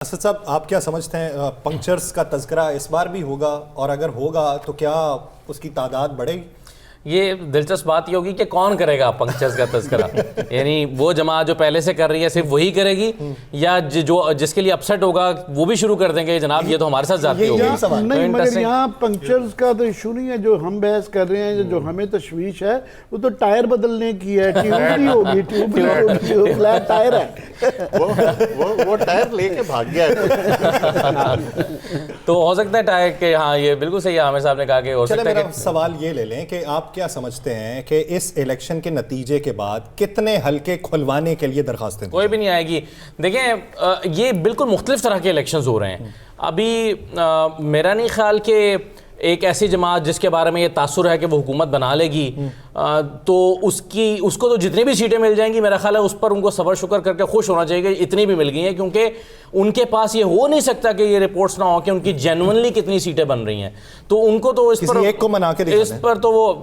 اسد صاحب آپ کیا سمجھتے ہیں پنکچرز کا تذکرہ اس بار بھی ہوگا اور اگر ہوگا تو کیا اس کی تعداد بڑھے گی؟ یہ دلچسپ بات یہ ہوگی کہ کون کرے گا پنکچرز کا تذکرہ یعنی وہ جماعت جو پہلے سے کر رہی ہے صرف وہی کرے گی یا جو جس کے لیے اپسیٹ ہوگا وہ بھی شروع کر دیں گے جناب یہ تو ہمارے ساتھ زیادتی ہوگی نہیں مگر یہاں پنکچرز کا تو ایشو نہیں ہے جو ہم بحث کر رہے ہیں جو ہمیں تشویش ہے وہ تو ٹائر بدلنے کی ہے ٹیوب نہیں ہوگی ٹیوب نہیں ہوگی فلیٹ ٹائر ہے وہ ٹائر لے کے بھاگ گیا تو ہو سکتا ہے ٹائر کہ ہاں یہ بالکل صحیح ہے عامر صاحب نے کہا کہ ہو سکتا ہے میرا سوال یہ لے لیں کہ آپ کیا سمجھتے ہیں کہ اس الیکشن کے نتیجے کے بعد کتنے حلقے کھلوانے کے لیے درخواستیں کوئی بھی نہیں آئے گی؟ دیکھیں یہ بالکل مختلف طرح کے الیکشنز ہو رہے ہیں ابھی میرا نہیں خیال کہ ایک ایسی جماعت جس کے بارے میں یہ تاثر ہے کہ وہ حکومت بنا لے گی تو اس کو تو جتنی بھی سیٹیں مل جائیں گی میرا خیال ہے اس پر ان کو صبر شکر کر کے خوش ہونا چاہیے کہ اتنی بھی مل گئی ہیں کیونکہ ان کے پاس یہ ہو نہیں سکتا کہ یہ رپورٹس نہ ہوں کہ ان کی جینونلی کتنی سیٹیں بن رہی ہیں تو ان کو تو اس پر ایک کو منا کے اس پر تو وہ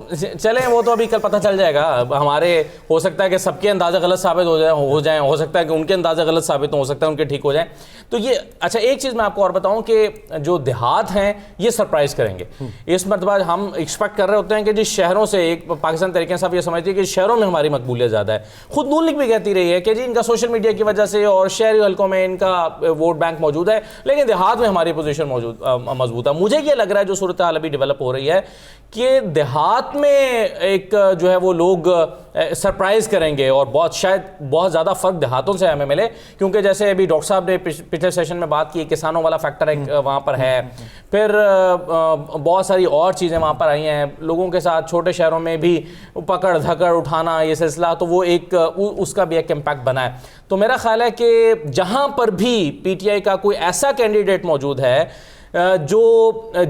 چلیں وہ تو ابھی کل پتہ چل جائے گا ہمارے ہو سکتا ہے کہ سب کے اندازہ غلط ثابت ہو جائیں ہو سکتا ہے کہ ان کے اندازہ غلط ثابت ہو سکتا ہے ان کے ٹھیک ہو جائیں تو یہ اچھا ایک چیز میں آپ کو اور بتاؤں کہ جو دیہات ہیں یہ سرپرائز کریں گے اس مرتبہ ہم ایکسپیکٹ کر رہے ہوتے ہیں کہ جس شہروں سے ایک پاکستان تحریک انصاف یہ سمجھتی ہے کہ شہروں میں ہماری مقبولیت زیادہ ہے خود نون لیگ بھی کہتی رہی ہے کہ جی ان کا سوشل میڈیا کی وجہ سے اور شہری حلقوں میں ان کا ووٹ بینک موجود ہے لیکن دیہات میں ہماری پوزیشن مضبوط ہے مجھے یہ لگ رہا ہے جو صورتحال ابھی ڈیولپ ہو رہی ہے کہ دیہات میں ایک جو ہے وہ لوگ سرپرائز کریں گے اور شاید بہت زیادہ فرق دیہاتوں سے ہمیں ملے کیونکہ جیسے ابھی ڈاکٹر صاحب نے پچھلے سیشن میں بات کی کسانوں والا فیکٹر ایک وہاں پر ہے پھر بہت ساری اور چیزیں وہاں پر آئی ہیں لوگوں کے ساتھ چھوٹے شہروں میں بھی پکڑ دھکڑ اٹھانا یہ سلسلہ تو وہ ایک اس کا بھی ایک امپیکٹ بنا ہے تو میرا خیال ہے کہ جہاں پر بھی پی ٹی آئی کا کوئی ایسا کینڈیڈیٹ موجود ہے جو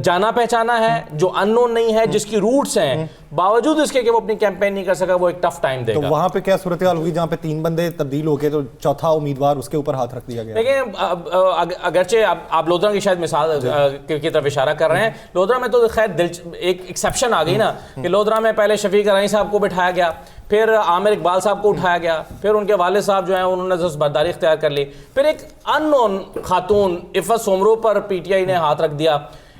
جانا پہچانا ہے جو ان نون نہیں ہے جس کی روٹس ہیں باوجود اس کے کہ وہ اپنی کیمپین نہیں کر سکا وہ ایک ٹف ٹائم دے گا. تو وہاں پہ کیا صورتحال ہوگی جہاں پہ 3 بندے تبدیل ہو گئے تو چوتھا امیدوار اس کے اوپر ہاتھ رکھ دیا گیا؟ دیکھیں اگرچہ آپ لودھرا کی شاید مثال کی طرف اشارہ کر رہے ہیں لودھرا میں تو خیر ایک ایکسیپشن آ گئی نا کہ لودھرا میں پہلے شفیق رائیں صاحب کو بٹھایا گیا پھر عامر اقبال صاحب کو اٹھایا گیا پھر ان کے والد صاحب جو ہیں انہوں نے دستبرداری اختیار کر لی پھر ایک ان نون خاتون عفت سومرو پر پی ٹی آئی نے ہاتھ رکھ دیا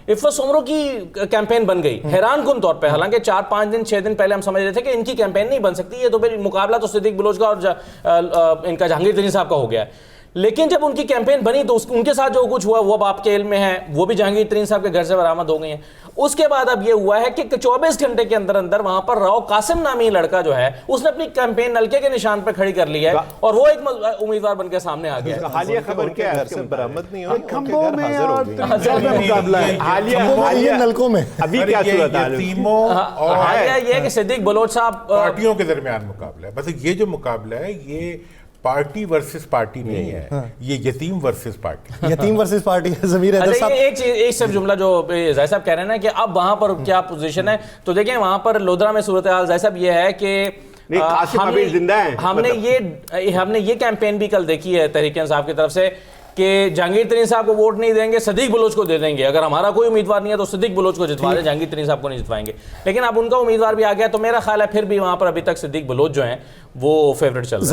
عفت سومرو کی کیمپین بن گئی حیران کن طور پہ حالانکہ 4-5 دن 6 دن پہلے ہم سمجھ رہے تھے کہ ان کی کیمپین نہیں بن سکتی یہ تو پھر مقابلہ تو صدیق بلوچ کا اور ان کا جہانگیر ترین صاحب کا ہو گیا ہے لیکن جب ان کی کیمپین بنی تو ان کے ساتھ جو کچھ ہوا وہ اب آپ کے علم میں ہے وہ بھی جہانگیر ترین صاحب کے گھر سے برآمد ہو گئی ہیں اس کے بعد اب یہ ہوا ہے کہ 24 گھنٹے کے اندر وہاں پر راؤ قاسم نامی لڑکا جو ہے اس نے اپنی کیمپین نلکے کے نشان پر کھڑی کر لی ہے اور وہ ایک امیدوار بن کے سامنے آ گیا حالیہ خبر کیا ہے برآمد نہیں ہوئی کھمبوں میں اور مقابلہ ہے حالیہ نلکوں میں ابھی کیا صورت ہے حالیہ یہ ہے کہ صدیق بلوچ صاحب پارٹیوں کے درمیان مقابلہ ہے بس یہ جو مقابلہ ہے یہ پارٹی ورسز پارٹی نہیں ہے یہ یتیم ورسز پارٹی یتیم ورسز پارٹی ہے ضمیر حیدر صاحب ایک صرف جملہ جو زاہد صاحب کہہ رہے ہیں نا کہ اب وہاں پر کیا پوزیشن ہے تو دیکھیں وہاں پر لودھرا میں صورتحال زاہد صاحب یہ ہے کہ ہم نے یہ کیمپین بھی کل دیکھی ہے تحریک انصاف کی طرف سے کہ جہانگیر ترین صاحب کو ووٹ نہیں دیں گے صدیق بلوچ کو دے دیں گے اگر ہمارا کوئی امیدوار نہیں ہے تو صدیق بلوچ کو جتوا دیں جہانگیر ترین صاحب کو نہیں جتوائیں گے لیکن اب ان کا امیدوار بھی آ گیا تو میرا خیال ہے پھر بھی وہاں پر ابھی تک صدیق بلوچ جو ہیں وہ فیورٹ چل رہے ہیں